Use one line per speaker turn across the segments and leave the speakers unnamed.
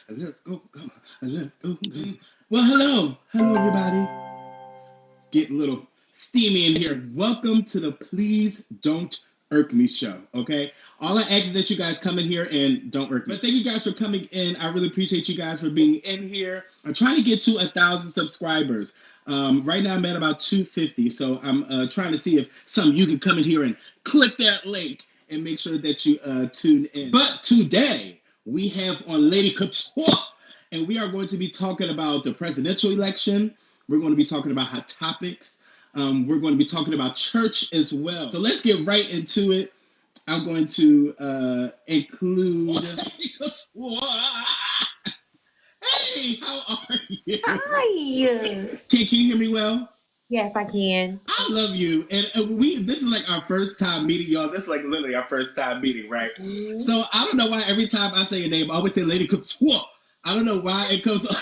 Let's go, let's go. Well, hello, everybody. Get a little steamy in here. Welcome to the Please Don't Irk Me show. Okay, all I ask is that you guys come in here and don't irk me. But thank you guys for coming in. I really appreciate you guys for being in here. I'm trying to get to 1,000 subscribers. Right now I'm at about 250, so I'm trying to see if some of you can come in here and click that link and make sure that you tune in. But today we have on Lady Couture, and we are going to be talking about the presidential election. We're going to be talking about hot topics. We're going to be talking about church as well. So let's get right into it. I'm going to include. Hey, how are you?
Hi.
Can you hear me well?
Yes, I can.
I love you. And this is like our first time meeting, y'all. This is like literally our first time meeting, right? Mm-hmm. So I don't know why every time I say your name, I always say Lady Couture. I don't know why it comes on.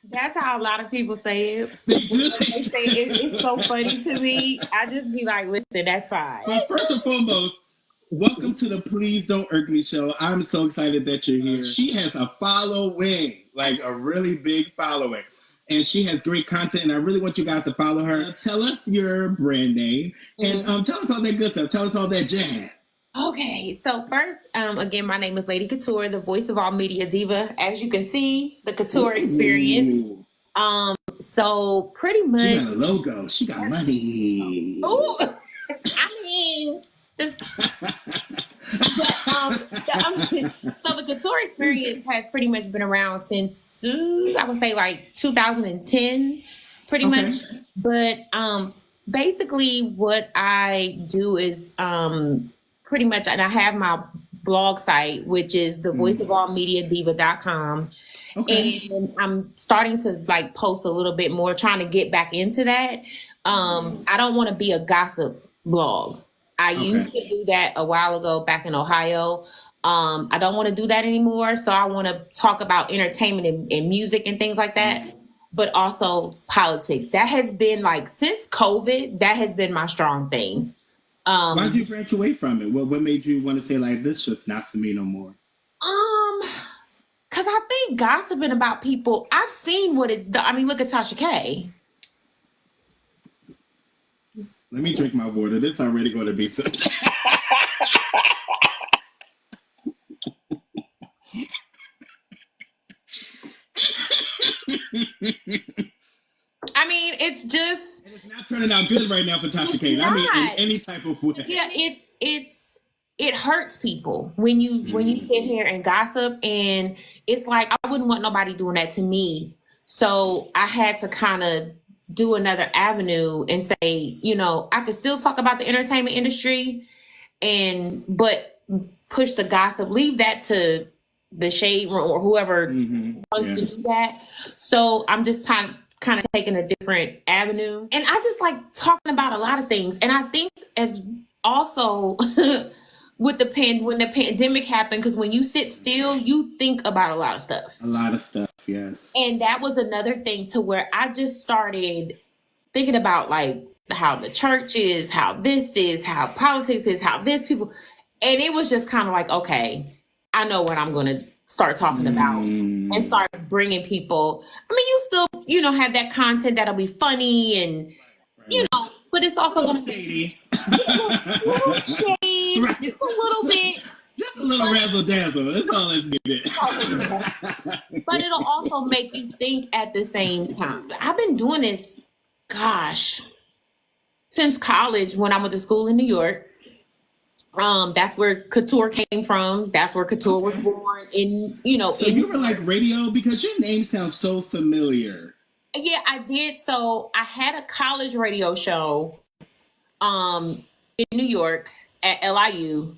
That's how a lot of people say it.
They do.
They say it's so funny to me. I just be like, listen, that's fine.
But first and foremost, welcome to the Please Don't Irk Me show. I'm so excited that you're here. She has a following, like a really big following. And she has great content, and I really want you guys to follow her. Tell us your brand name, and tell us all that good stuff. Tell us all that jazz.
Okay, so first, again, my name is Lady Couture, the voice of all media diva. As you can see, the Couture experience. So pretty much.
She got a logo. She got money.
Oh, I mean, just. So the Couture experience has pretty much been around since I would say like 2010, pretty much. But basically, what I do is pretty much, and I have my blog site, which is the voiceofallmediadiva.com. Okay. And I'm starting to like post a little bit more, trying to get back into that. I don't want to be a gossip blog. I used to do that a while ago back in Ohio. I don't want to do that anymore. So I want to talk about entertainment and music and things like that, but also politics. That has been like, since COVID, that has been my strong thing.
Why did you branch away from it? What made you want to say like, this shit's not for me no more?
Because I think gossiping about people, I've seen what it's done. I mean, look at Tasha K.
Let me drink my water. This already going to be so.
I mean, it's just.
And it's not turning out good right now for Tasha K. I mean, in any type of way.
Yeah, it hurts people when you sit here and gossip, and it's like I wouldn't want nobody doing that to me. So I had to kind of do another avenue and say, I could still talk about the entertainment industry, but push the gossip, leave that to the shade room or whoever wants to do that. So I'm just kind of taking a different avenue, and I just like talking about a lot of things. And I think as also with when the pandemic happened, because when you sit still, you think about a lot of stuff.
A lot of stuff, yes.
And that was another thing to where I just started thinking about like how the church is, how this is, how politics is, how this people. And it was just kind of like, okay, I know what I'm going to start talking about and start bringing people. I mean, you still, have that content that'll be funny and, but it's also going to be a little shade,
right.
Just a little bit.
Just a little razzle dazzle. That's all it's needed.
But it'll also make you think at the same time. I've been doing this, since college when I went to school in New York. That's where Couture came from. That's where Couture was born. So
you were like radio, because your name sounds so familiar.
Yeah, I did. So I had a college radio show in New York at LIU.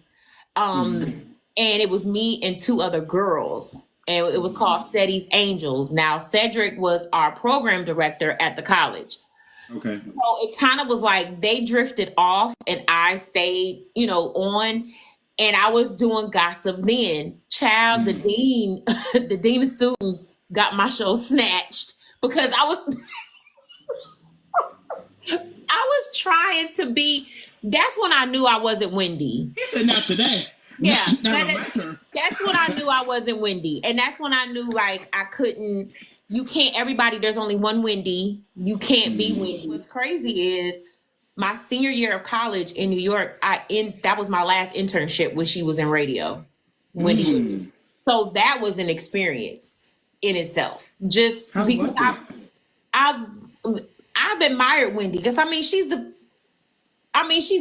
And it was me and two other girls. And it was called Ceddy's Angels. Now, Cedric was our program director at the college.
Okay.
So it kind of was like they drifted off and I stayed, on, and I was doing gossip then. Child, the dean of students got my show snatched because I was trying to be. That's when I knew I wasn't Wendy.
He said, not today.
Yeah,
Not on my turf.
that's when I knew I wasn't Wendy. And that's when I knew, like, I couldn't, you can't, everybody, there's only one Wendy. You can't be Wendy. What's crazy is my senior year of college in New York, that was my last internship when she was in radio. Wendy. So that was an experience in itself. Just
How
because
was it?
I've admired Wendy because she's the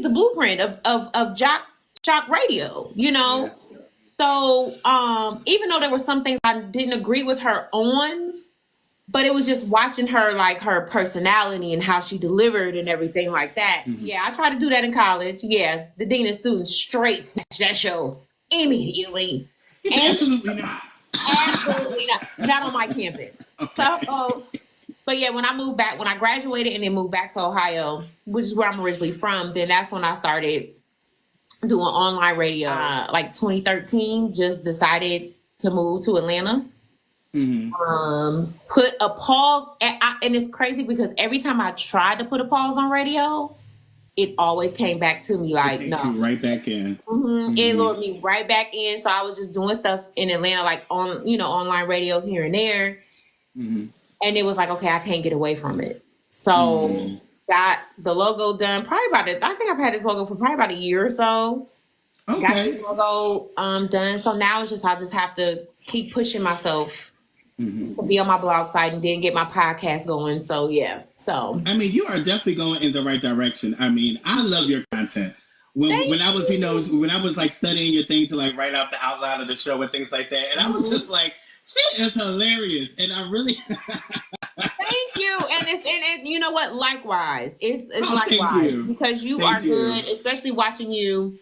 blueprint of jock radio, you know. Yeah. So even though there were some things I didn't agree with her on, but it was just watching her, like her personality and how she delivered and everything like that. Mm-hmm. Yeah, I tried to do that in college. Yeah, the dean of students straight snatched that show immediately.
Absolutely not.
Absolutely not. Not on my campus. Okay. So, but yeah, when I graduated and then moved back to Ohio, which is where I'm originally from, then that's when I started doing online radio. Like 2013, just decided to move to Atlanta. Mm-hmm. Put a pause, and it's crazy because every time I tried to put a pause on radio, it always came back to me like, no.
You right back in.
Mm-hmm. It lured me right back in. So I was just doing stuff in Atlanta, like on, online radio here and there. Mm-hmm. And it was like, okay, I can't get away from it. So got the logo done probably I think I've had this logo for probably about a year or so. Okay. Got this logo done. So now it's just, I just have to keep pushing myself to be on my blog site and then get my podcast going. So yeah. So
you are definitely going in the right direction. I love your content. When I was, when I was like studying your thing to like write out the outline of the show and things like that, and I was just like, she is hilarious, and I really
thank you. And it's you know what? Likewise, it's likewise because you are good, especially watching you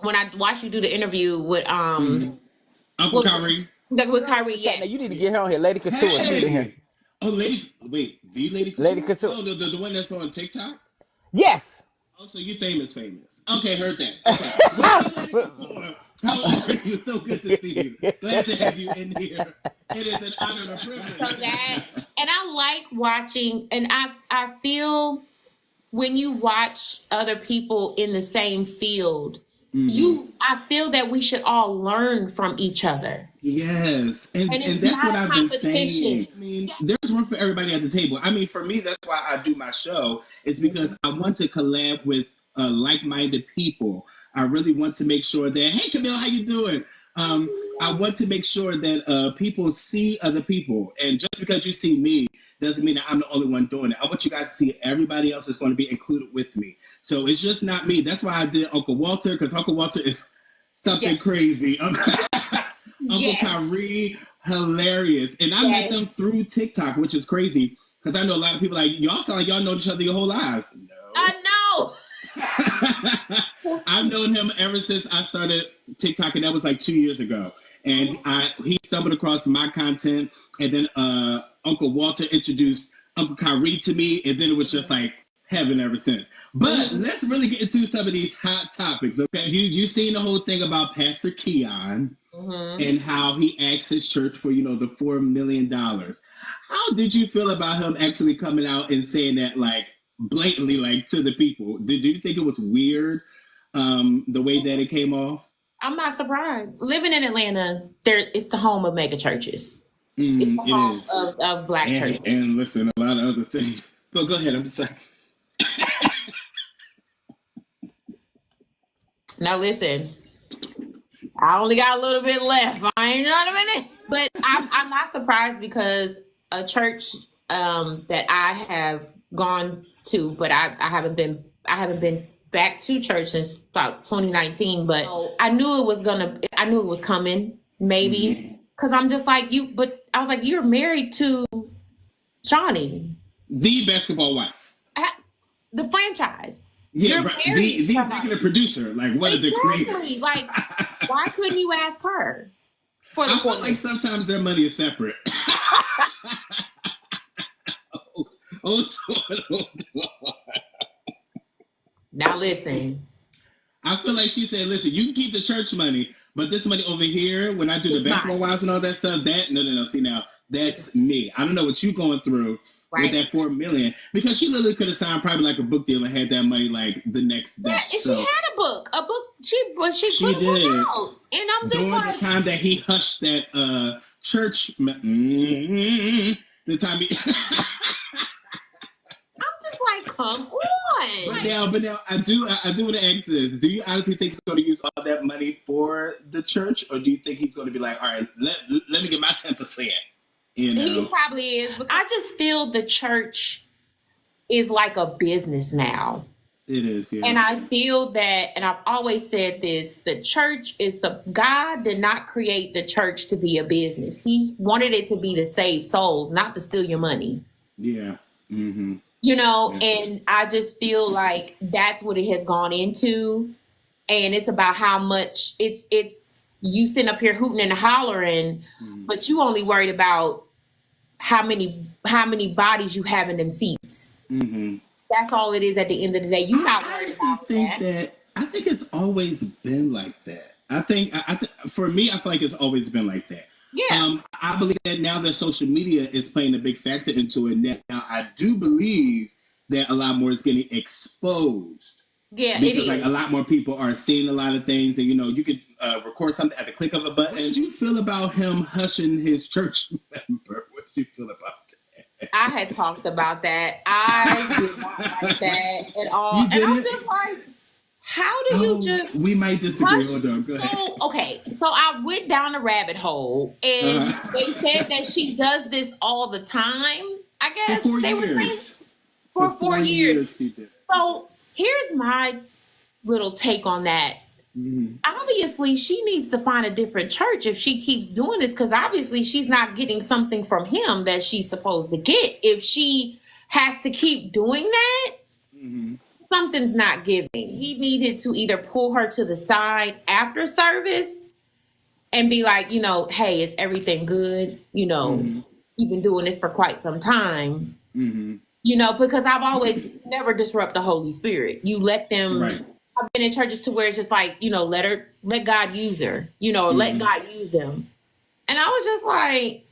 when I watched you do the interview with
Uncle Kyrie.
With Kyrie, yes.
Now you need to get her on here, Lady Couture. She's in here.
Oh, the Lady Couture?
Lady Couture.
Oh, the one that's on TikTok?
Yes.
Oh, so you famous. Okay, heard that. Okay. How are you? So good to see you. Glad to have you in here. It is an honor and a privilege.
So and I like watching, and I feel when you watch other people in the same field, I feel that we should all learn from each other.
Yes. And that's what I've been saying. There's room for everybody at the table. For me, that's why I do my show. It's because I want to collab with like-minded people. I really want to make sure that, hey, Camille, how you doing? I want to make sure that people see other people. And just because you see me doesn't mean that I'm the only one doing it. I want you guys to see everybody else is going to be included with me. So it's just not me. That's why I did Uncle Walter, because Uncle Walter is something crazy. Uncle Kyrie, hilarious. And I met them through TikTok, which is crazy, because I know a lot of people like, y'all sound like y'all know each other your whole lives. No.
I know.
I've known him ever since I started TikTok, and that was like 2 years ago. And he stumbled across my content, and then Uncle Walter introduced Uncle Kyrie to me, and then it was just like heaven ever since. But let's really get into some of these hot topics, okay? You seen the whole thing about Pastor Keon and how he asked his church for, the $4 million. How did you feel about him actually coming out and saying that, like, blatantly, like, to the people? Did you think it was weird, the way that it came off?
I'm not surprised. Living in Atlanta, it's the home of mega churches. It's the home of black churches.
And listen, a lot of other things. But go ahead, I'm sorry.
Now listen, I only got a little bit left. I ain't not a minute. But I'm not surprised because a church that I have gone to, but I haven't been back to church since about 2019. But I knew it was coming, maybe, because I'm just like you. But I was like, you're married to Johnny,
the basketball wife,
the franchise.
Yeah, the executive producer, like one of the creators.
Like, why couldn't you ask her? For the
I feel like sometimes their money is separate. Hold on.
Now listen.
I feel like she said, listen, you can keep the church money, but this money over here, when I do the basketball wives and all that stuff, no. See, now, that's me. I don't know what you're going through, with that $4 million, because she literally could have signed probably like a book deal and had that money like the next day.
Yeah, and she had a book. She put a book out, and I'm just
during
like,
the time that he hushed that church. The time he.
I'm just like, come on.
But now, I do want to ask this: do you honestly think he's going to use all that money for the church, or do you think he's going to be like, all right, let me get my 10%? You know?
He probably is. I just feel the church is like a business now.
It is, yeah.
And I feel that, and I've always said this: the church God did not create the church to be a business. He wanted it to be to save souls, not to steal your money.
Yeah. Mm-hmm.
You know, and I just feel like that's what it has gone into. And it's about how much it's you sitting up here hooting and hollering, but you only worried about how many bodies you have in them seats.
Mm-hmm.
That's all it is at the end of the day. You're not worried about that.
I think it's always been like that. For me, I feel like it's always been like that.
Yeah.
I believe that now that social media is playing a big factor into it, now I do believe that a lot more is getting exposed.
Yeah,
because
it
like
is.
a lot more people are seeing a lot of things, and you could record something at the click of a button. What did you feel about him hushing his church member? What did you feel about that?
I had talked about that. I did not like that at all.
And
I'm just like, how do you just...
We might disagree. Hold on. Go ahead.
So I went down a rabbit hole, and they said that she does this all the time, I guess.
For 4 years.
For 4 years.
She did.
So here's my little take on that.
Mm-hmm.
Obviously, she needs to find a different church if she keeps doing this, because obviously she's not getting something from him that she's supposed to get. If she has to keep doing that, something's not giving. He needed to either pull her to the side after service and be like, hey, is everything good? You've been doing this for quite some time. Because I've always never disrupt the Holy Spirit. You let them... Right. I've been in churches to where it's just like, let God use her, let God use them. And I was just like,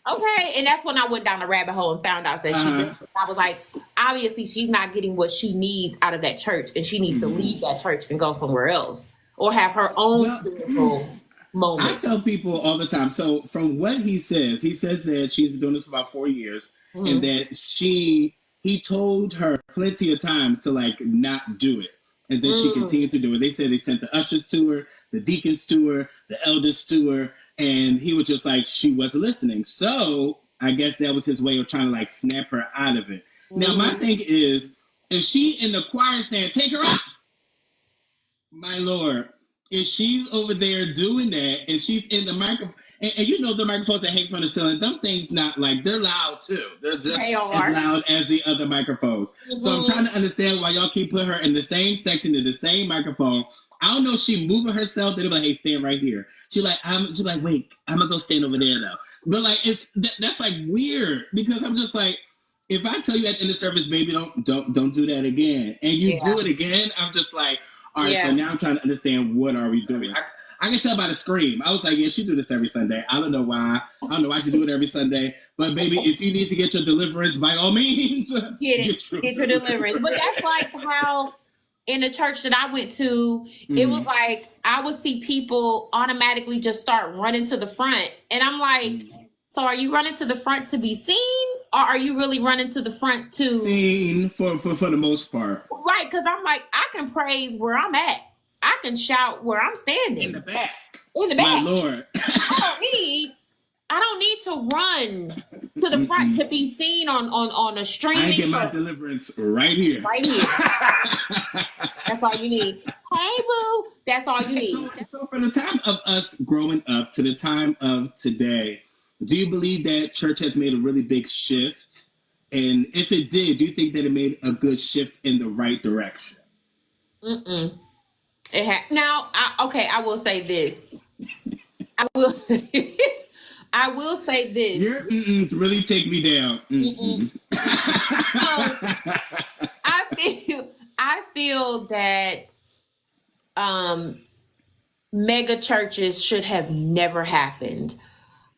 okay. And that's when I went down the rabbit hole and found out that she did. I was like, obviously she's not getting what she needs out of that church, and she needs to leave that church and go somewhere else or have her own spiritual moment.
I tell people all the time. So from what he says that she's been doing this for about 4 years, and that he told her plenty of times to like not do it. And then she continued to do it. They said they sent the ushers to her, the deacons to her, the elders to her, and he was just like, she wasn't listening. So I guess that was his way of trying to like snap her out of it. Now my thing is, if she in the choir stand, take her out. My Lord. If she's over there doing that and she's in the microphone, and the microphones that hang from the ceiling, them things not like, they're loud too. They're just as loud as the other microphones. So I'm trying to understand why y'all keep putting her in the same section in the same microphone. I don't know if she moving herself. They're like, hey, stand right here. She's like, wait, I'm gonna go stand over there though. But like, that's like weird, because I'm just like, if I tell you at the end of service, baby, don't do that again, and you do it again, I'm just like, all right, so now I'm trying to understand, what are we doing? I can tell by the scream. I was like, yeah, she do this every Sunday. I don't know why. I don't know why she do it every Sunday. But baby, if you need to get your deliverance, by all means,
get your deliverance. But that's like how in the church that I went to, it was like I would see people automatically just start running to the front. And I'm like, so are you running to the front to be seen? Or are you really running to the front to...
Seen for the most part.
Right, because I'm like, I can praise where I'm at. I can shout where I'm standing.
In the back.
My
Lord.
I don't need to run to the front to be seen on a streaming.
I get my deliverance right here.
Right here. That's all you need. Hey, boo. That's all you need.
So from the time of us growing up to the time of today, do you believe that church has made a really big shift? And if it did, do you think that it made a good shift in the right direction?
It had. Now, I will say this. I will say this.
Your really take me down.
I feel that mega churches should have never happened.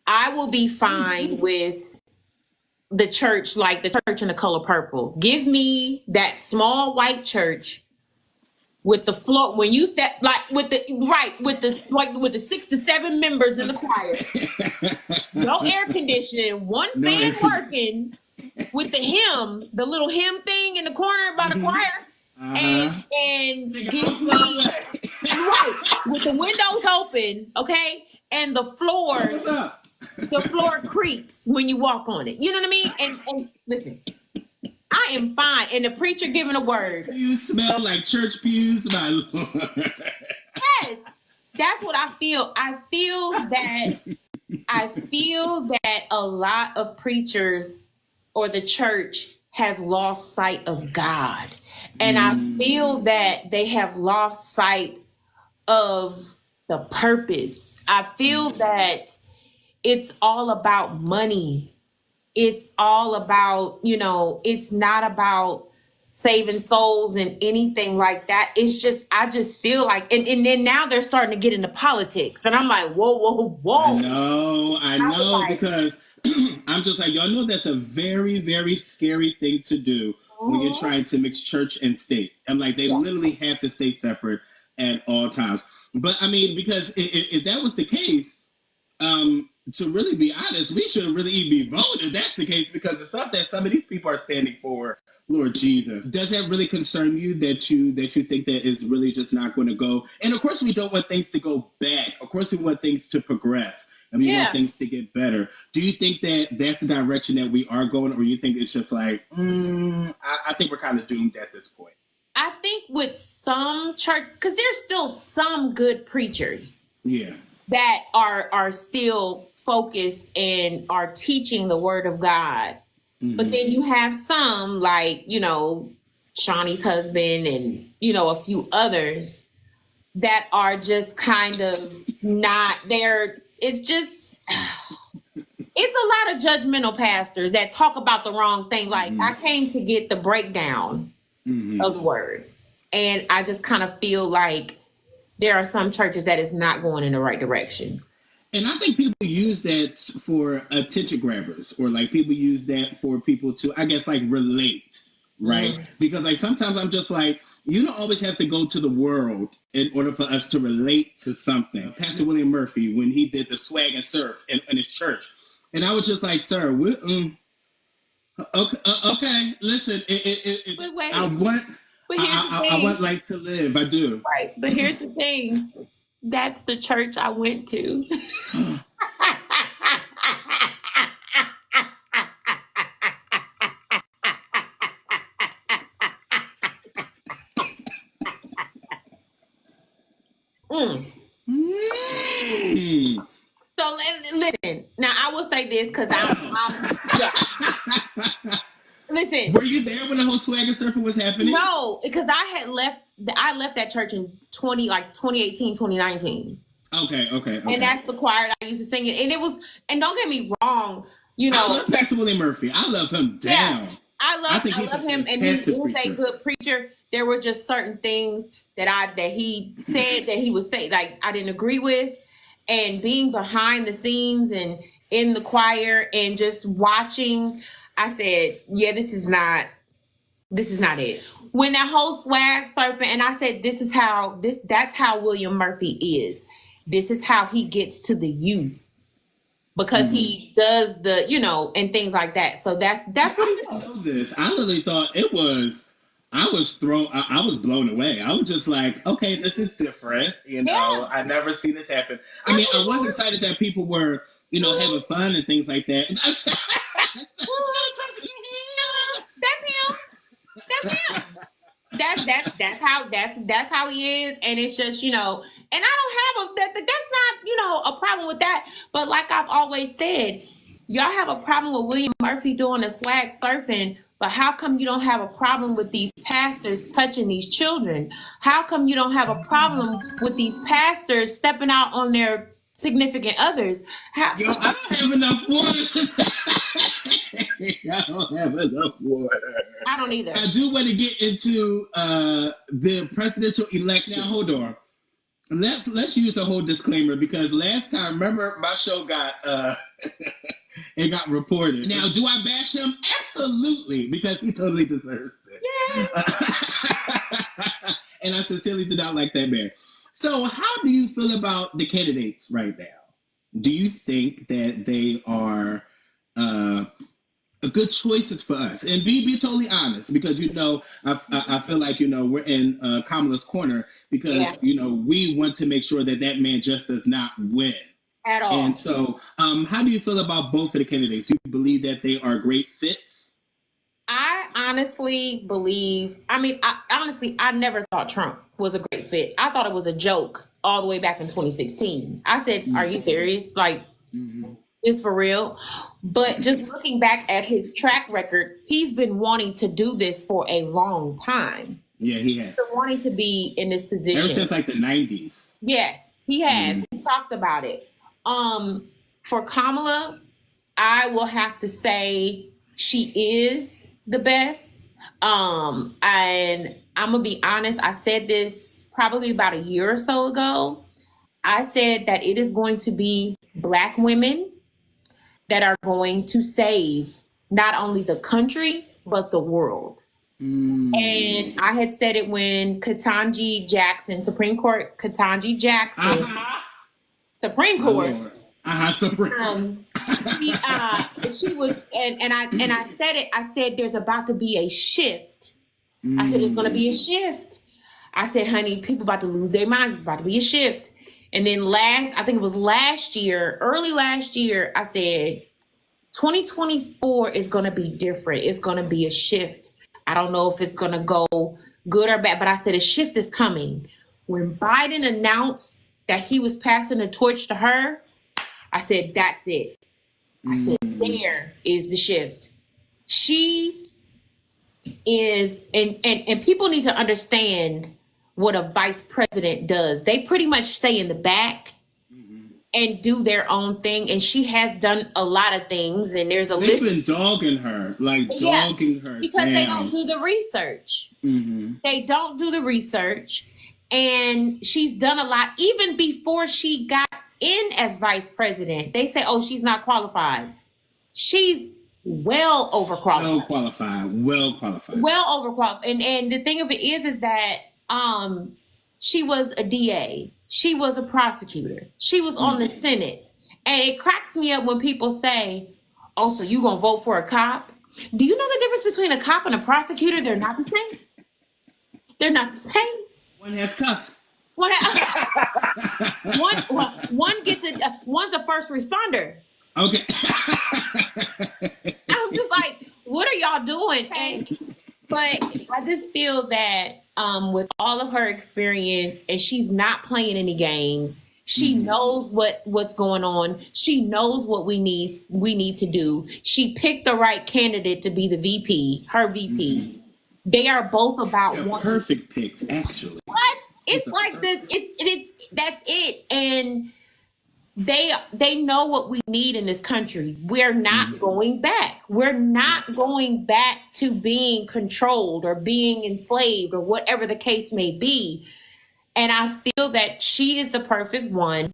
I will be fine with the church, like the church in the color purple. Give me that small white church with the floor when you step like with the 6 to 7 members in the choir. No air conditioning, one fan working with the hymn, the little hymn thing in the corner by the choir. And give me with the windows open, okay, and the floor creaks when you walk on it. You know what I mean? And listen, I am fine. And the preacher giving a word.
You smell like church pews, my Lord.
Yes, that's what I feel. I feel that a lot of preachers or the church has lost sight of God. And I feel that they have lost sight of the purpose. I feel that it's all about money. It's all about, it's not about saving souls and anything like that. It's just, I just feel like, and then now they're starting to get into politics. And I'm like, whoa.
I know, because I'm just like, y'all know that's a very, very scary thing to do when you're trying to mix church and state. I'm like, they literally have to stay separate at all times. But I mean, because if that was the case, to really be honest, we should really even be voting if that's the case, because the stuff that some of these people are standing for, Lord Jesus. Does that really concern you that you think that it's really just not going to go? And of course, we don't want things to go back. Of course, we want things to progress and we want things to get better. Do you think that that's the direction that we are going, or you think it's just like, I think we're kind of doomed at this point?
I think with some church, because there's still some good preachers that are still focused and are teaching the word of God. But then you have some like, Shawnee's husband and, a few others that are just kind of not there. It's just, it's a lot of judgmental pastors that talk about the wrong thing. Like I came to get the breakdown of the word. And I just kind of feel like there are some churches that is not going in the right direction.
And I think people use that for attention grabbers, or like people use that for people to, I guess, like relate, right? Because like sometimes I'm just like, you don't always have to go to the world in order for us to relate to something. Pastor William Murphy, when he did the swag and surf in his church, and I was just like, sir, okay, listen,
But wait,
I want like to live, I do.
Right, but here's the thing. That's the church I went to. So listen. Now I will say this because I'm Listen.
Were you there when the whole swag and surfing was happening?
No, because I left that church in 2018, 2019.
Okay.
And that's the choir that I used to sing in. And it was, and don't get me wrong,
I love Pastor William Murphy. I love him down.
Yeah, I love him, and he's a good preacher. There were just certain things that he said that he would say, like I didn't agree with. And being behind the scenes and in the choir and just watching, I said, yeah, this is not it. When that whole swag surfing, and I said, that's how William Murphy is. This is how he gets to the youth, because he does the, and things like that. So that's what he does.
I literally thought I was blown away. I was just like, okay, this is different. I never seen this happen. I mean, I was excited that people were, having fun and things like that.
That's how he is, and it's just and I don't have that's not a problem with that. But like I've always said, y'all have a problem with William Murphy doing the swag surfing, but how come you don't have a problem with these pastors touching these children? How come you don't have a problem with these pastors stepping out on their significant others?
I don't have enough water. I don't have enough water.
I don't either.
I do want to get into the presidential election. Now, hold on. let's use a whole disclaimer because last time, remember, my show got it got reported. Now, do I bash him? Absolutely, because he totally deserves it. Yeah. And I sincerely do not like that man. So, how do you feel about the candidates right now? Do you think that they are good choices for us? And be totally honest, because I feel like we're in Kamala's corner because we want to make sure that man just does not win
at all.
And so, how do you feel about both of the candidates? Do you believe that they are great fits?
I honestly believe. I never thought Trump was a great fit. I thought it was a joke all the way back in 2016. I said, "Are you serious? Like, it's for real?" But just looking back at his track record, he's been wanting to do this for a long time.
Yeah, he has.
He's been wanting to be in this position
ever since like the 90s.
Yes, he has. He's talked about it. For Kamala, I will have to say she is the best. And I'm gonna be honest, I said this probably about a year or so ago. I said that it is going to be Black women that are going to save not only the country, but the world. And I had said it when Ketanji Jackson, Supreme Court, Ketanji Jackson, Supreme Court.
Supreme.
She was, and I said it. I said there's about to be a shift. I said there's going to be a shift. I said, honey, people about to lose their minds. It's about to be a shift. And then I think it was early last year, I said 2024 is going to be different. It's going to be a shift. I don't know if it's going to go good or bad, but I said a shift is coming. When Biden announced that he was passing the torch to her, I said, that's it. I said, there is the shift. She is, and people need to understand what a vice president does. They pretty much stay in the back and do their own thing. And she has done a lot of things. And there's a list.
They've been dogging her, dogging her.
Because they don't do the research. They don't do the research. And she's done a lot. Even before she got in as vice president, they say, oh, she's not qualified. She's well overqualified. Well overqualified. And the thing of it is that she was a DA. She was a prosecutor. She was on the Senate. And it cracks me up when people say, oh, so you gonna vote for a cop? Do you know the difference between a cop and a prosecutor? They're not the same. They're not the same.
One has cuffs.
One gets it. One's a first responder.
Okay.
I'm just like, what are y'all doing? But I just feel that with all of her experience, and she's not playing any games. She knows what's going on. She knows what we need to do. She picked the right candidate to be the VP, her VP. They are both about one.
Perfect pick, actually.
What? It's like that's it. And they know what we need in this country. We're not going back. We're not going back to being controlled or being enslaved or whatever the case may be. And I feel that she is the perfect one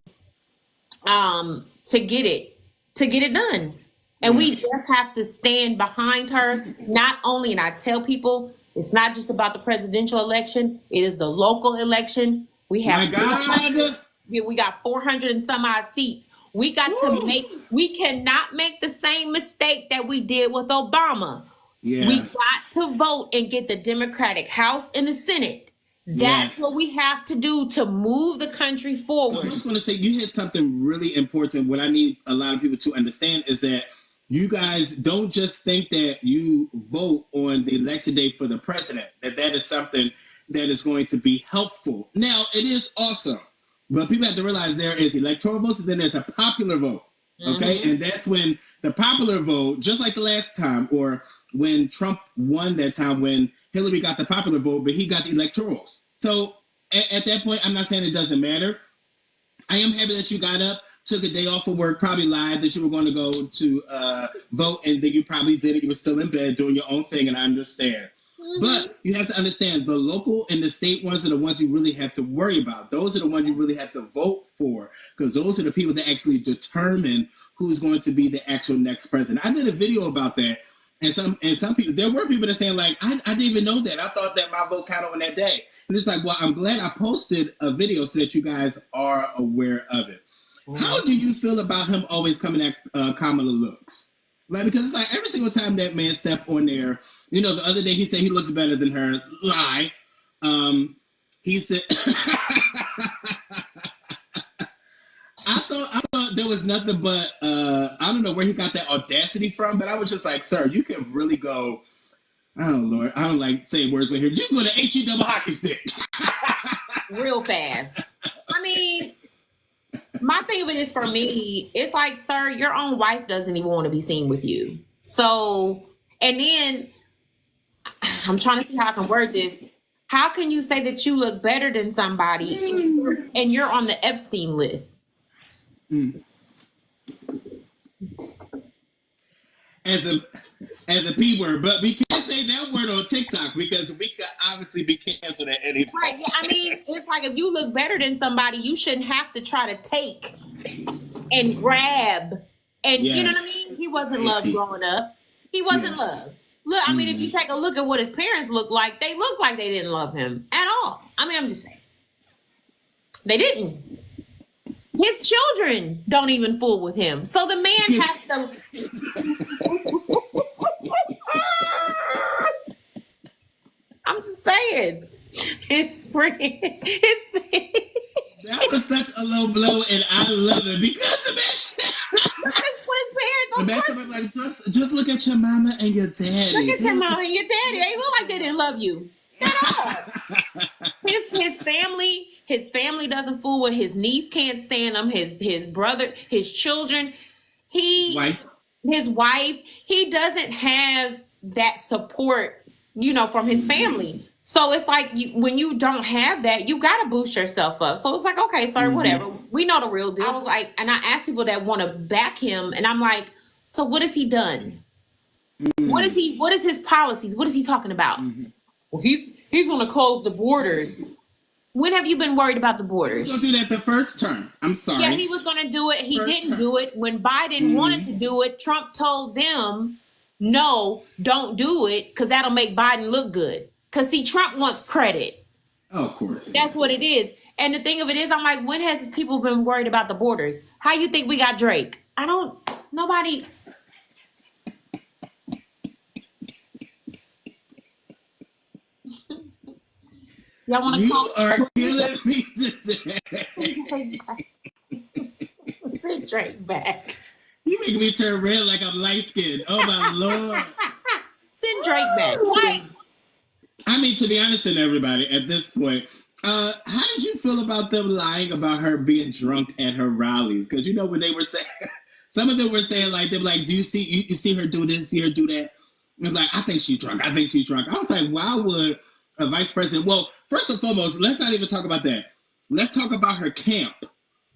to get it done. And we just have to stand behind her. Not only, and I tell people, it's not just about the presidential election. It is the local election. We have we got 400 and some odd seats. We cannot make the same mistake that we did with Obama. Yeah. We got to vote and get the Democratic House and the Senate. That's what we have to do to move the country forward.
I was going to say, you hit something really important. What I need a lot of people to understand is that you guys don't just think that you vote on the election day for the president, that is something that is going to be helpful. Now, it is awesome, but people have to realize there is electoral votes and then there's a popular vote, okay? And that's when the popular vote, just like the last time, or when Trump won that time, when Hillary got the popular vote, but he got the electorals. So at that point, I'm not saying it doesn't matter. I am happy that you got up, took a day off of work, probably lied that you were going to go to vote, and then you probably did it. You were still in bed doing your own thing, and I understand. But you have to understand the local and the state ones are the ones you really have to worry about. Those are the ones you really have to vote for, because those are the people that actually determine who's going to be the actual next president. I did a video about that, and some people, there were people that saying like, I didn't even know that. I thought that my vote counted on that day. And it's like, well, I'm glad I posted a video so that you guys are aware of it. How do you feel about him always coming at Kamala looks? Like, because it's like every single time that man step on there, you know, the other day he said he looks better than her. Lie. He said, I thought there was nothing but, I don't know where he got that audacity from, but I was just like, sir, you can really go, oh Lord, I don't like saying words like here. You can go to HE double hockey stick.
Real fast. I mean, my thing of it is, for me, it's like, sir, your own wife doesn't even want to be seen with you. So, and then I'm trying to see how I can word this. How can you say that you look better than somebody and you're on the Epstein list?
As a P word, but we can't say that word on TikTok because we could obviously be canceled at any point.
Right. Yeah, I mean, it's like if you look better than somebody, you shouldn't have to try to take and grab. And you know what I mean? He wasn't loved growing up. He wasn't loved. Look, I mean, if you take a look at what his parents looked like they didn't love him at all. I mean, I'm just saying. They didn't. His children don't even fool with him. So the man has to... I'm just saying. It's free.
That was such a low blow, and I love it because of it.
That's what his parents...
The man was like, just look at your mama and your daddy.
Look at your mama and your daddy. They look like they didn't love you at all. His family doesn't fool with. His niece can't stand him. His brother, his children, his wife. He doesn't have that support, you know, from his family. So it's like when you don't have that, you got to boost yourself up. So it's like, okay, sir, whatever. We know the real deal. I was like, and I asked people that want to back him, and I'm like, so what has he done? What is his policies? What is he talking about? Well, he's going to close the borders. When have you been worried about the borders?
He was going to do that the first term. I'm sorry.
Yeah, he was going to do it. He didn't do it. When Biden wanted to do it, Trump told them, no, don't do it, because that'll make Biden look good. Because, see, Trump wants credit.
Oh, of course.
That's what it is. And the thing of it is, I'm like, when has people been worried about the borders? How you think we got Drake? Nobody... Y'all want to call?
You are killing me today.
Send Drake back.
You make me turn red like I'm light skinned. Oh my Lord.
Send Drake back. Why?
I mean, to be honest with everybody, at this point, how did you feel about them lying about her being drunk at her rallies? Because you know when they were saying, some of them were saying like, they were like, do you see her do this, see her do that? And it's like, I think she's drunk. I think she's drunk. I was like, why would a vice president? Well, first and foremost, let's not even talk about that. Let's talk about her camp.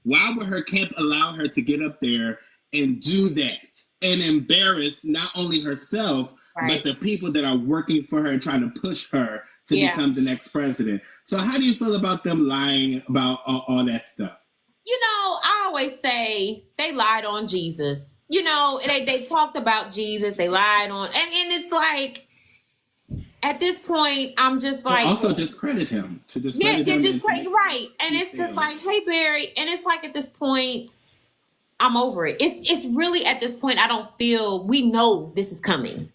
Why would her camp allow her to get up there and do that and embarrass not only herself, but the people that are working for her and trying to push her to become the next president? So how do you feel about them lying about all that stuff?
You know, I always say they lied on Jesus. You know, they talked about Jesus. They lied on, and it's like, at this point, I'm just like...
Also discredit him. To discredit him.
Right. And it's just like, hey, Barry. And it's like, at this point, I'm over it. It's really, at this point, I don't feel... We know this is coming.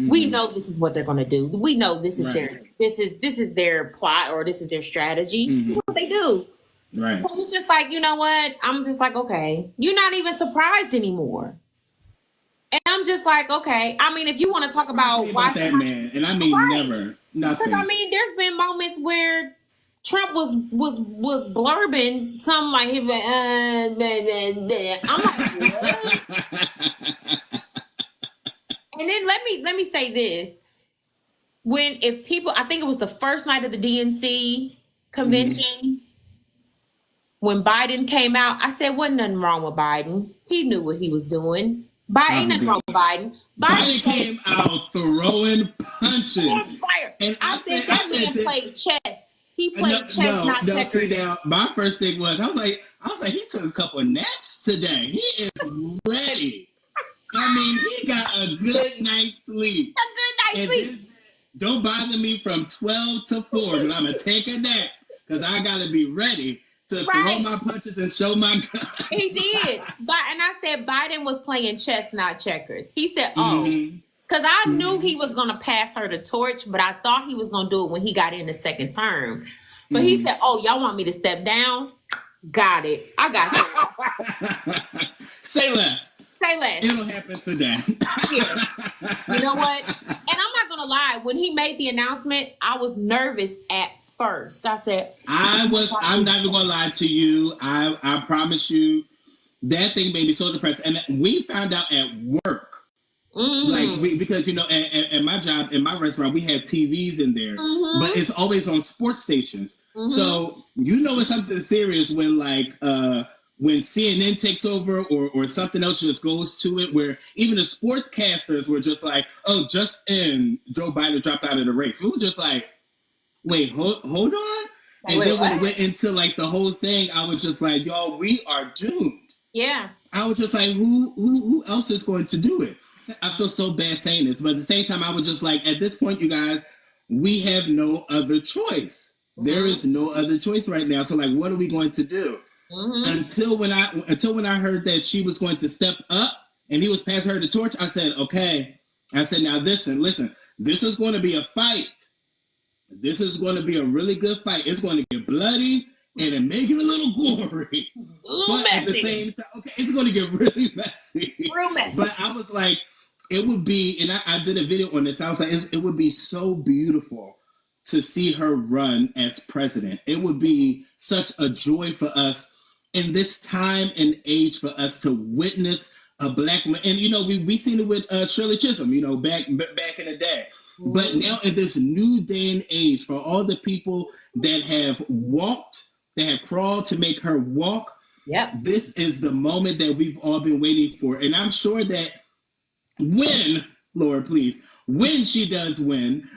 We know this is what they're going to do. We know this is this is their plot, or this is their strategy. This is what they do.
Right.
So it's just like, you know what? I'm just like, okay. You're not even surprised anymore. And I'm just like, okay. I mean, if you want to talk about why
that man, and I mean never, nothing.
Because I mean, there's been moments where Trump was blurbing something like, I'm like, what? And then let me say this: if people, I think it was the first night of the DNC convention. When Biden came out, I said, wasn't nothing wrong with Biden. He knew what he was doing. Biden,
I'll
ain't
be
nothing
good.
wrong with Biden.
Biden came out throwing punches.
on fire.
And
I said that man played chess. He played chess, not checkers.
See now, my first thing was I was like, he took a couple of naps today. He is ready. I mean, he got a good night's sleep.
A good night's sleep.
Don't bother me from 12 to 4 because I'm going to take a nap because I got to be ready to throw my punches and show my guns.
He did. And I said Biden was playing chess, not checkers. He said, oh. Because I knew he was going to pass her the torch, but I thought he was going to do it when he got in the second term. But he said, oh, y'all want me to step down? Got it. I got you.
Say less.
Say less.
It'll happen today.
Yeah. You know what? And I'm not going to lie. When he made the announcement, I was nervous at first. I said,
I'm not even going to lie to you. I promise you, that thing made me so depressed. And we found out at work. Because you know, at my job, in my restaurant, we have TVs in there, but it's always on sports stations. So you know it's something serious when when CNN takes over or something else just goes to it, where even the sportscasters were just like, oh, just in Joe Biden dropped out of the race. We were just like, wait, hold on. And then when it went into like the whole thing, I was just like, y'all, we are doomed.
Yeah.
I was just like, who else is going to do it? I feel so bad saying this, but at the same time, I was just like, at this point, you guys, we have no other choice. There is no other choice right now. So, like, what are we going to do? Until when I heard that she was going to step up and he was passing her the torch, I said, okay. I said, now listen, this is going to be a fight. This is going to be a really good fight. It's going to get bloody and it may get a little gory. But at the same time, okay, it's going to get really messy.
Real messy.
But I was like, it would be, and I did a video on this. I was like, it would be so beautiful to see her run as president. It would be such a joy for us in this time and age for us to witness a black woman. And, you know, we seen it with Shirley Chisholm, you know, back in the day. But now in this new day and age, for all the people that have walked, that have crawled to make her walk, this is the moment that we've all been waiting for. And I'm sure that when, Lord, please, when she does win,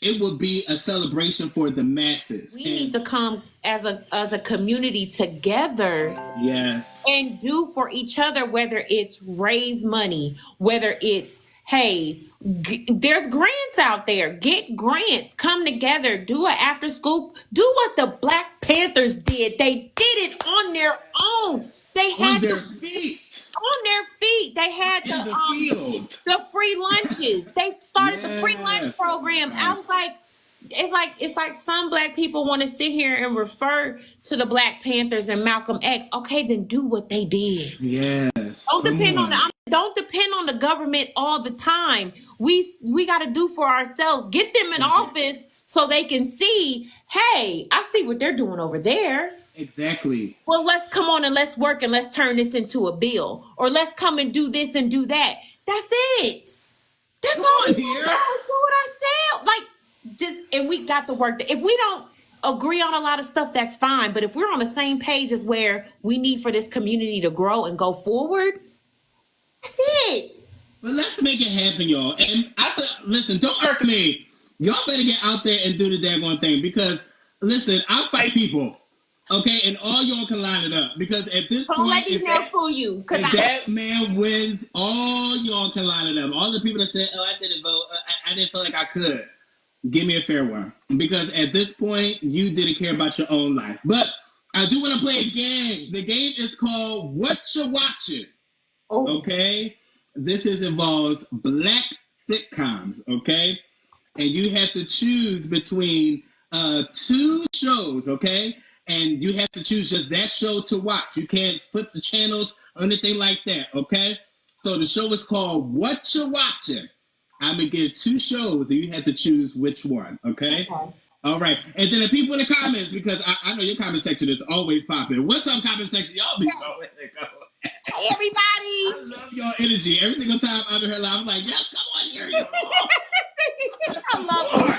it will be a celebration for the masses.
We need to come as a community together.
Yes.
And do for each other, whether it's raise money, whether it's, hey, there's grants out there. Get grants. Come together. Do an after school. Do what the Black Panthers did. They did it on their own. They had
on their feet.
On their feet. They had the free lunches. They started the free lunch program. I was like, it's like some black people want to sit here and refer to the Black Panthers and Malcolm X. Okay, then do what they did.
Yes.
Don't depend on the government all the time. We got to do for ourselves. Get them in office so they can see, hey, I see what they're doing over there. Exactly. Well, let's come on and let's work and let's turn this into a bill. Or let's come and do this and do that. That's it. That's all we do. Do what ourselves. And we got to work. If we don't agree on a lot of stuff, that's fine. But if we're on the same page as where we need for this community to grow and go forward, that's it. Well, let's make it happen, y'all. And listen, don't irk me. Y'all better get out there and do the daggone thing because, listen, I fight people. Okay, and all y'all can line it up because at this point, let these nails fool you. If that man wins, all y'all can line it up. All the people that said, "Oh, I didn't vote. I didn't feel like I could." Give me a fair one because at this point, you didn't care about your own life. But I do want to play a game. The game is called Whatcha Watchin. Oh. Okay, this involves black sitcoms. Okay, and you have to choose between two shows. Okay. And you have to choose just that show to watch. You can't flip the channels or anything like that, okay? So the show is called Whatcha Watchin. I'm going to give two shows, and you have to choose which one, okay? All right. And then the people in the comments, because I know your comment section is always popping. What's up, comment section? Y'all be going. Hey, everybody. I love your energy. Every single time I'm in her live, I'm like, yes, come on here, y'all. I love it.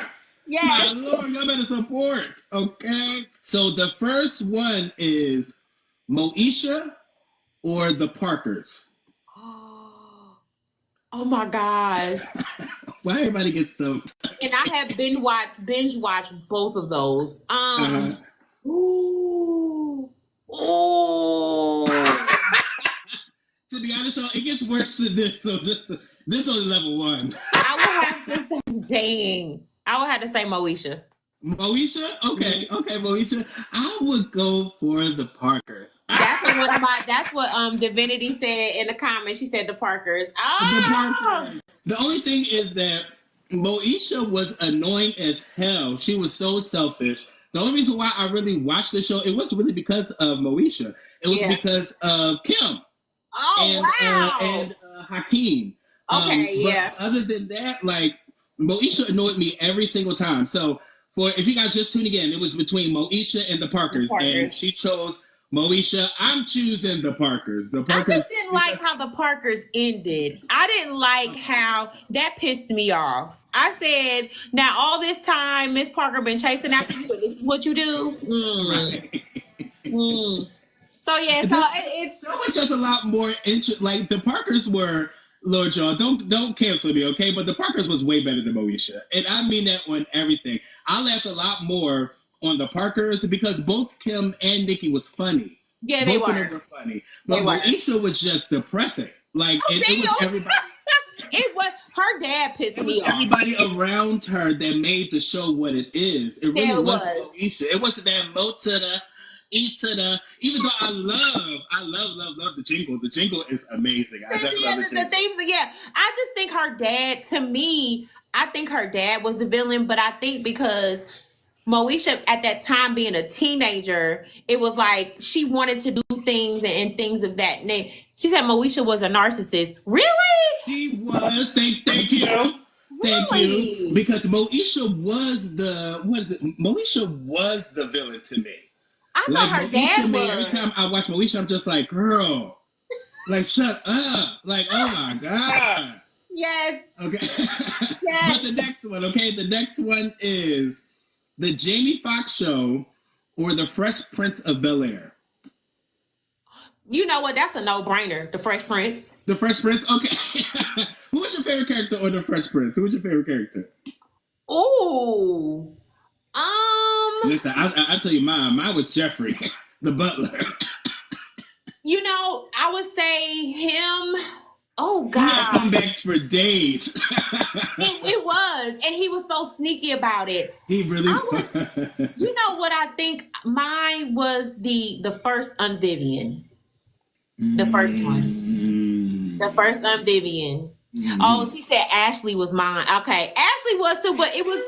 Yes. My Lord, y'all better support, okay? So the first one is Moesha or the Parkers. Oh my gosh.
Why everybody gets so?
And I have binge watched both of those. Ooh. Ooh.
To be honest, y'all, it gets worse than this. So this was level 1.
I would have to say, dang. I would have to say Moesha.
Moesha? Okay, Moesha. I would go for the Parkers.
That's what Divinity said in the comments. She said the Parkers.
The Parkers. The only thing is that Moesha was annoying as hell. She was so selfish. The only reason why I really watched the show, it wasn't really because of Moesha. It was because of Kim. And Hakeem.
Okay,
But other than that, like, Moesha annoyed me every single time. So if you guys just tuning in, it was between Moesha and the Parkers. And she chose Moesha. I'm choosing the Parkers. I
just didn't like how the Parkers ended. I didn't like how that pissed me off. I said, now all this time, Miss Parker been chasing after you, and this is what you do?
Right.
So yeah, it's
just a lot more interest. Like, the Parkers were, Lord y'all, don't cancel me, okay? But the Parkers was way better than Moesha, and I mean that on everything. I laughed a lot more on the Parkers because both Kim and Nikki was funny.
Yeah,
both of them were funny, but Moesha was just depressing. Like, it was everybody.
It was her dad pissed me off.
Everybody around her that made the show what it is. It really wasn't Moesha. It wasn't that Mo to the E to the. Even though I love the jingle. The jingle is amazing. I definitely love the jingle.
I just think her dad. To me, I think her dad was the villain, but I think because Moesha at that time being a teenager, it was like she wanted to do things and things of that nature. She said Moesha was a narcissist. Really?
She was. Thank you. Thank you. Because Moesha was the villain to me.
I thought her dad was.
Every time I watch Moesha, I'm just like, girl, like, shut up. Like, oh my God.
Yes.
Okay.
Yes.
But the next one is the Jamie Foxx Show or the Fresh Prince of Bel-Air.
You know what? That's a no-brainer. The Fresh Prince.
The Fresh Prince? Okay. Who was your favorite character on the Fresh Prince? Who was your favorite character?
Ooh.
Listen, I'll tell you mine. Mine was Jeffrey, the butler.
You know, I would say him. Oh, God.
He had comebacks for days.
It was. And he was so sneaky about it.
He really was.
You know what I think? Mine was the first Vivian. The first one. The first Vivian. Oh, she said Ashley was mine. Okay. Ashley was too, but it was...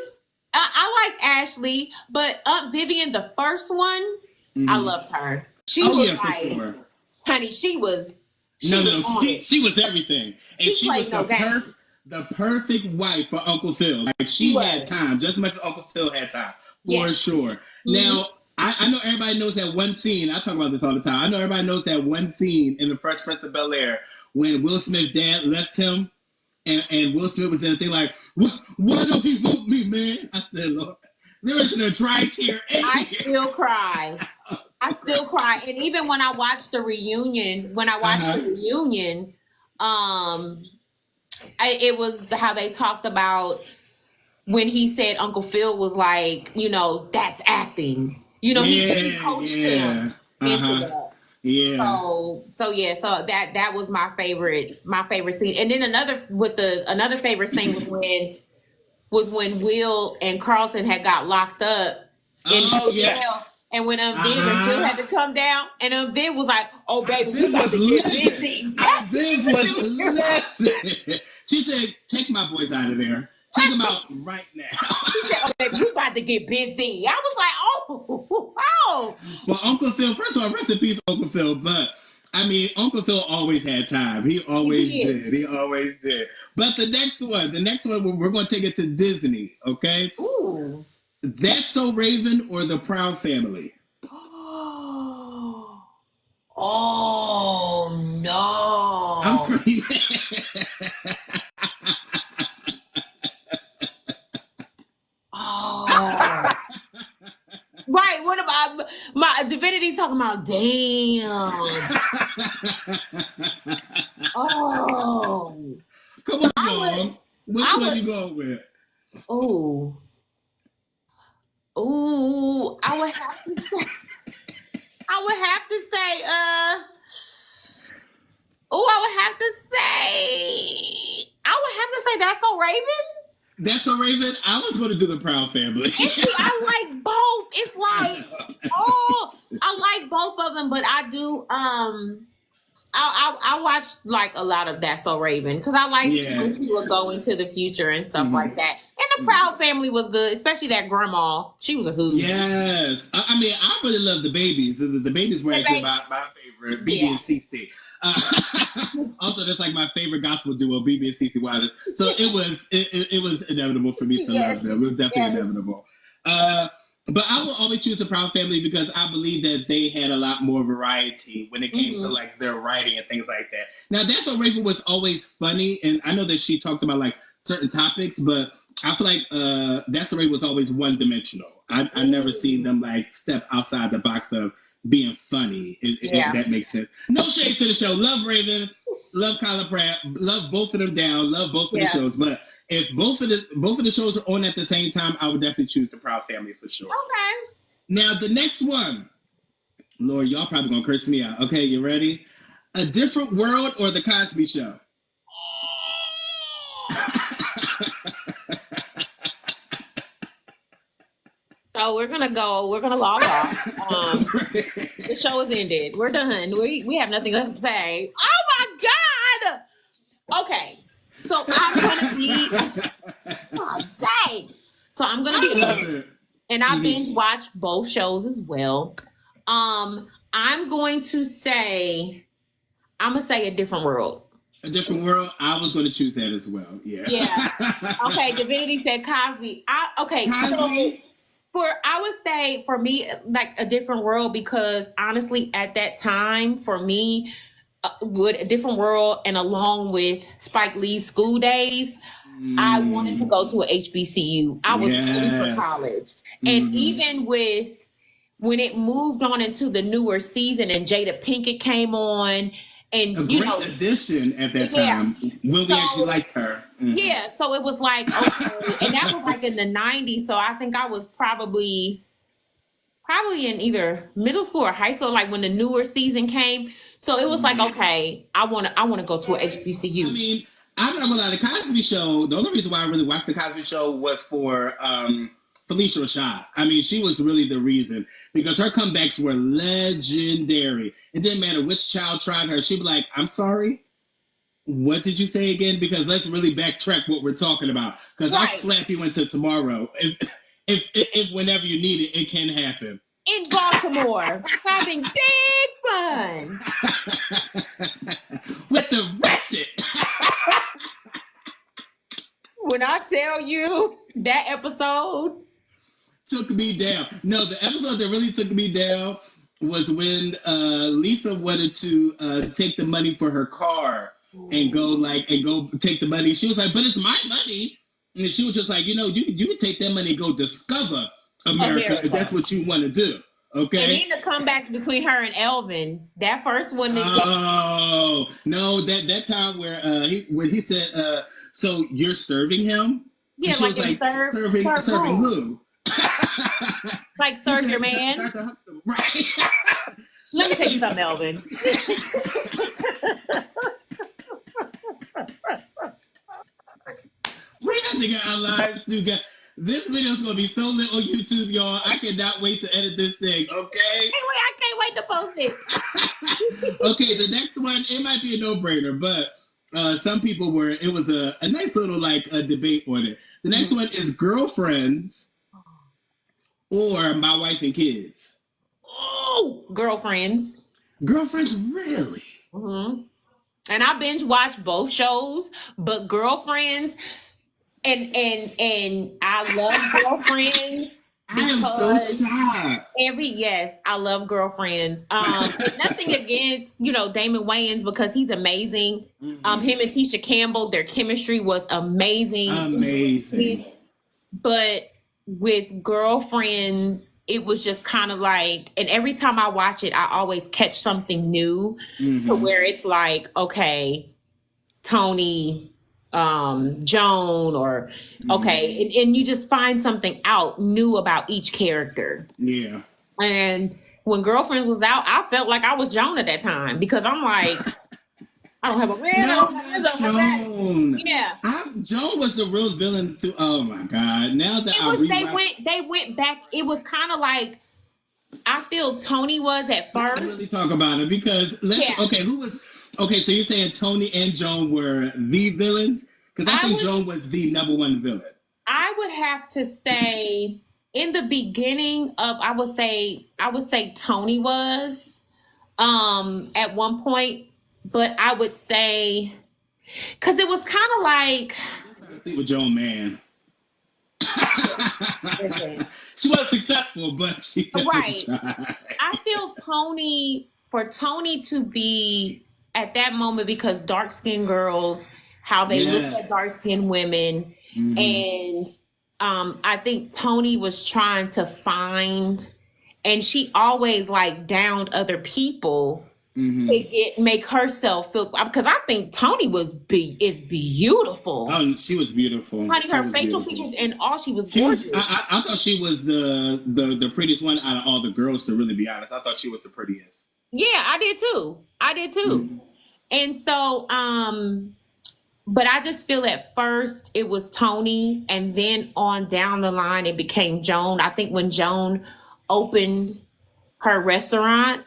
I like Ashley, but Aunt Vivian, the first one, I loved her. She was like, sure. Honey, she was... She
was everything. And she was the perfect wife for Uncle Phil. Like, she had time, just as much as Uncle Phil had time, for sure. Mm-hmm. Now, I know everybody knows that one scene. I talk about this all the time. I know everybody knows that one scene in The Fresh Prince of Bel-Air when Will Smith's dad left him, and Will Smith was in the thing like, why don't he vote me, man? I said, Lord, there isn't a dry tear in
I still cry. And even when I watched the reunion, it was how they talked about when he said Uncle Phil was like, you know, that's acting. You know, he coached him into that.
Yeah.
So that was my favorite scene. And then another favorite scene was when Will and Carlton had got locked up in jail. And when Viv had to come down, and Viv was like, "Oh baby, we about to get busy."
Viv was laughing. She said, "Take my boys out of there. Take them out right now."
She said, "Oh baby, we about to get busy." I was like, "Oh, wow."
Well, Uncle Phil. First of all, rest in peace, Uncle Phil. But I mean, Uncle Phil always had time. He always did. He always did. But the next one, we're going to take it to Disney. Okay.
Ooh.
That's So Raven or The Proud Family?
Oh no!
I'm pretty.
Oh. Right. What about my Divinity talking about? Damn. Oh.
Come Which one you going with?
Ooh, I would have to say. I would have to say. That's So Raven.
That's So Raven. I was going to do the Proud Family.
I like both. It's like, I like both of them, but I do. I watched like a lot of That's So Raven because I like when she would go into the future and stuff like that. And the Proud Family was good, especially that grandma. She was a hoot.
Yes, I mean I really love the babies. The babies were actually my favorite. BB and CC. Also, that's like my favorite gospel duo, BB and CC Waters. So it was inevitable for me to love them. It was definitely inevitable. But I will always choose the Proud Family because I believe that they had a lot more variety when it came to like their writing and things like that. Now, That's So Raven was always funny, and I know that she talked about like certain topics, but I feel like That's So Raven was always one-dimensional. I never seen them like step outside the box of being funny, if that makes sense. No shade to the show. Love Raven, love Kyla Pratt, love both of them down, love both of the shows, but if both of the shows are on at the same time, I would definitely choose the Proud Family for sure.
Okay.
Now the next one, Lord, y'all probably gonna curse me out. Okay, you ready? A Different World or The Cosby Show?
So we're gonna log off. The show is ended. We're done. We have nothing else to say. Oh my God. Okay. So I'm gonna be So I'm gonna be and I binge watch both shows as well. I'm gonna say A Different World.
A Different World. I was going to choose that as well. Yeah.
Okay. Divinity said Cosby. Cosby. So I would say for me, like A Different World, because honestly, at that time, for me, with A Different World and along with Spike Lee's School Days, I wanted to go to a HBCU. I was ready for college. And even when it moved on into the newer season and Jada Pinkett came on, and
a great addition at that time when we actually liked her.
Yeah, so it was like, okay, and that was like in the 90s. So I think I was probably in either middle school or high school, like when the newer season came. So it was like, okay, I want to go to a HBCU.
I mean, I'm not gonna lie, the Cosby Show, the only reason why I really watched the Cosby Show was for Felicia Rashad. I mean, she was really the reason because her comebacks were legendary. It didn't matter which child tried her. She'd be like, I'm sorry, what did you say again? Because let's really backtrack what we're talking about. Because I'll slap you into tomorrow. If whenever you need it, it can happen.
In Baltimore, having big fun.
With the ratchet.
When I tell you that episode
took me down. No, the episode that really took me down was when Lisa wanted to take the money for her car and go take the money. She was like, but it's my money. And she was just like, you can take that money and go discover America if that's what you want to do. Okay.
And then the comebacks between her and Elvin. That first one.
No, that time where he said, so you're serving him?
Yeah, like,
was like serving who?
Like serve your man.
Right.
Let me tell you something, Elvin.
We have to get our lives together. This video is going to be so lit on YouTube, y'all. I cannot wait to edit this thing, okay?
I can't wait to post it.
Okay, the next one, it might be a no-brainer, but some people it was a nice little a debate on it. The next one is Girlfriends or My Wife and Kids.
Oh, Girlfriends.
Girlfriends, really?
Mm-hmm. And I binge watch both shows, but Girlfriends, and I love Girlfriends.
I am so sad.
I love Girlfriends. Nothing against, Damon Wayans because he's amazing. Mm-hmm. Him and Tisha Campbell, their chemistry was amazing.
Amazing.
But with Girlfriends, it was just kind of like, and every time I watch it, I always catch something new to where it's like, okay, Tony Joan or okay, and you just find something out new about each character.
Yeah.
And when Girlfriends was out, I felt like I was Joan at that time because I'm like, I don't have a man.
No, not Joan.
Yeah,
Joan was the real villain. Oh my God! Now that
they went back. It was kind of like I feel Tony was at first.
Let's really talk about it because who was okay? So you're saying Tony and Joan were the villains because I think Joan was the #1 villain.
I would have to say in the beginning of I would say Tony was at one point, but I would say because it was kind of like
I see with Joan, man. She was successful, but she
right. I feel for Tony to be at that moment because dark-skinned girls, how they look at dark-skinned women, and I think Tony was trying to find, and she always like downed other people to make herself feel, because I think Tony is beautiful.
Oh, she was beautiful.
Honey, her facial features and all, she was gorgeous.
I thought she was the prettiest one out of all the girls, to really be honest. I thought she was the prettiest.
Yeah, I did too. And so, but I just feel at first it was Tony, and then on down the line it became Joan. I think when Joan opened her restaurant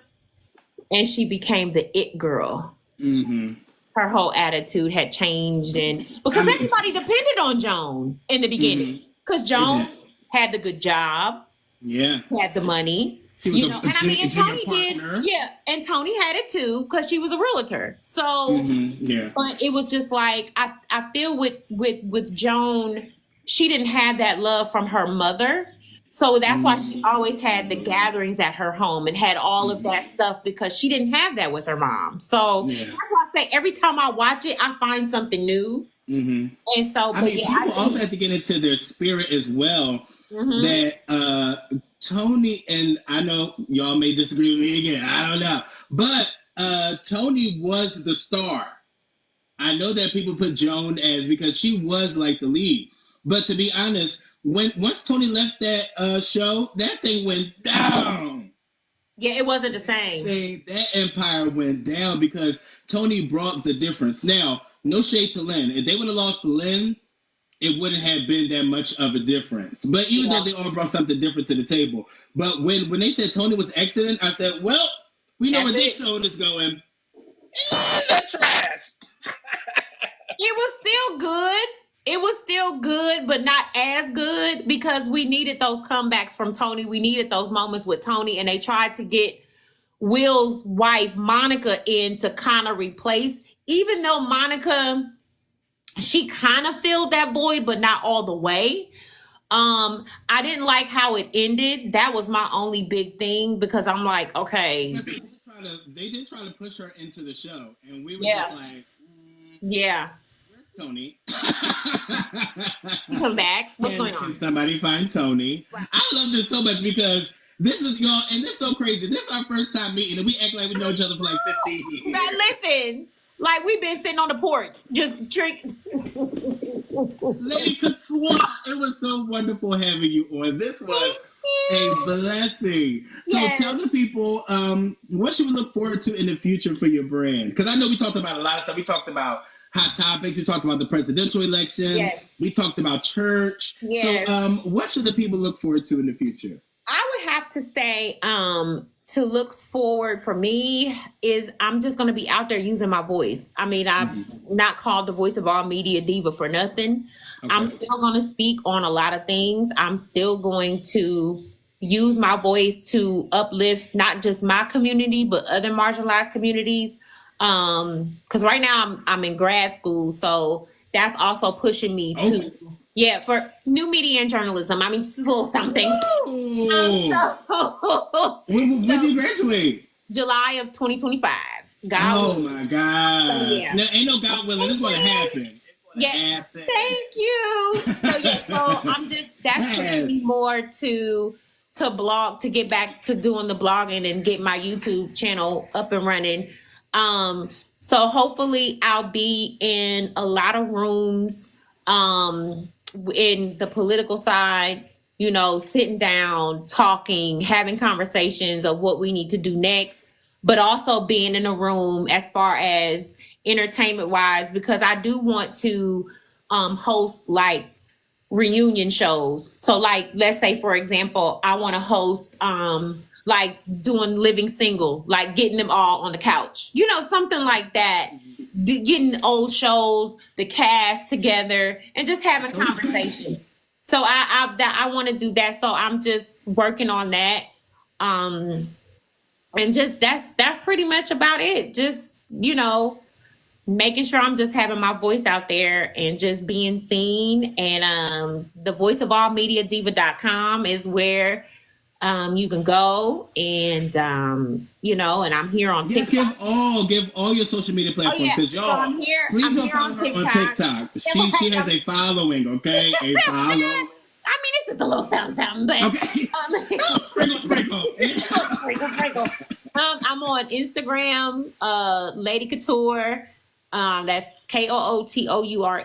and she became the it girl, her whole attitude had changed, and because everybody depended on Joan in the beginning, because Joan had the good job, had the money. And Tony did, and Tony had it too because she was a realtor. So, but it was just like I feel with Joan, she didn't have that love from her mother, so that's why she always had the gatherings at her home and had all of that stuff because she didn't have that with her mom. So that's why I say every time I watch it, I find something new. And so,
people also have to get into their spirit as well. That Tony, and I know y'all may disagree with me again, I don't know, but Tony was the star. I know that people put Joan as because she was like the lead, but to be honest, once Tony left that show, that thing went down.
Yeah, it wasn't the same.
That empire went down because Tony brought the difference. Now, no shade to Lynn. If they would have lost Lynn, it wouldn't have been that much of a difference. But even though they all brought something different to the table. But when they said Tony was exiting, I said, well, we know where this show is going. That's trash.
It was still good. It was still good, but not as good because we needed those comebacks from Tony. We needed those moments with Tony, and they tried to get Will's wife, Monica, in to kind of replace, even though Monica, she kind of filled that void, but not all the way. I didn't like how it ended. That was my only big thing because I'm like, okay.
They did try to push her into the show, and we were just like,
where's
Tony?
Come back. What's going on?
Can somebody find Tony? Right. I love this so much because this is y'all, and this is so crazy. This is our first time meeting, and we act like we know each other for like 15 years.
Now listen. Like we've been sitting on the porch, just drinking.
Lady Couture, it was so wonderful having you on. This was a blessing. So tell the people what you would look forward to in the future for your brand. Because I know we talked about a lot of stuff. We talked about hot topics. We talked about the presidential election. Yes. We talked about church. Yes. So what should the people look forward to in the future?
I would have to say to look forward for me is I'm just going to be out there using my voice. I mean, I'm not called the voice of all media diva for nothing. Okay. I'm still going to speak on a lot of things. I'm still going to use my voice to uplift not just my community, but other marginalized communities. Because right now I'm in grad school. So that's also pushing me to... Yeah, for new media and journalism. I mean, just a little something.
When did you graduate?
July of 2025.
My God. So, Now, ain't no God willing. This is going to happen.
Yes. Thank you. So that's pushing me more to blog, to get back to doing the blogging and get my YouTube channel up and running. So hopefully I'll be in a lot of rooms in the political side, you know, sitting down, talking, having conversations of what we need to do next, but also being in a room as far as entertainment wise, because I do want to host like reunion shows. So like, let's say for example, I want to host like doing living single, like getting them all on the couch, you know, something like that. Getting old shows, the cast together, and just having conversations. So I want to do that. So I'm just working on that. And just that's pretty much about it. Just, you know, making sure I'm just having my voice out there and just being seen. And the voiceofallmediadiva.com is where you can go, and you know, and I'm here on TikTok.
Give all your social media platforms, because y'all. So
I'm here.
Please
I'm here on TikTok.
She has a following, okay? A following.
I mean, it's just a little something, but
okay. Sprinkle.
I'm on Instagram, Lady Couture. That's KOOTOURE.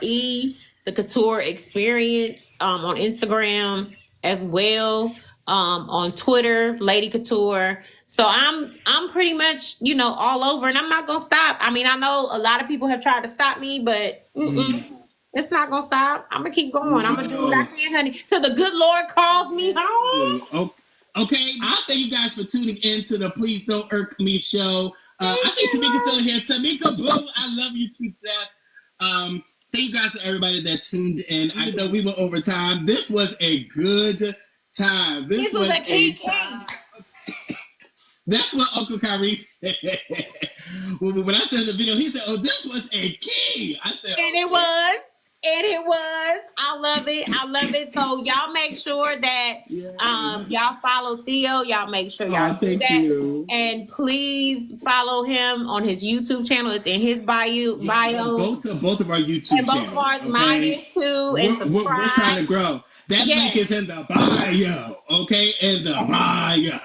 The Couture Experience on Instagram as well. On Twitter, Lady Couture. So I'm pretty much, you know, all over, and I'm not gonna stop. I mean, I know a lot of people have tried to stop me, but it's not gonna stop. I'm gonna keep going. I'm gonna do what I can, honey, till the good Lord calls me home.
Okay. I thank you guys for tuning in to the Please Don't Irk Me show. I think Tamika's still here. Tamika, boo, I love you to death. Thank you guys to everybody that tuned in. Even though we were over time, this was a good time. This was a key. That's what Uncle Kyrie said. When I said the video, he said, "Oh, this was a key." I said,
and it was. I love it. So y'all make sure that y'all follow Theo. Y'all make sure y'all do that. You. And please follow him on his YouTube channel. It's in his bio.
Go to both of our YouTube channels.
Both of ours, mine is too. And subscribe.
We're trying to grow. That link is in the bio. Okay, in the bio.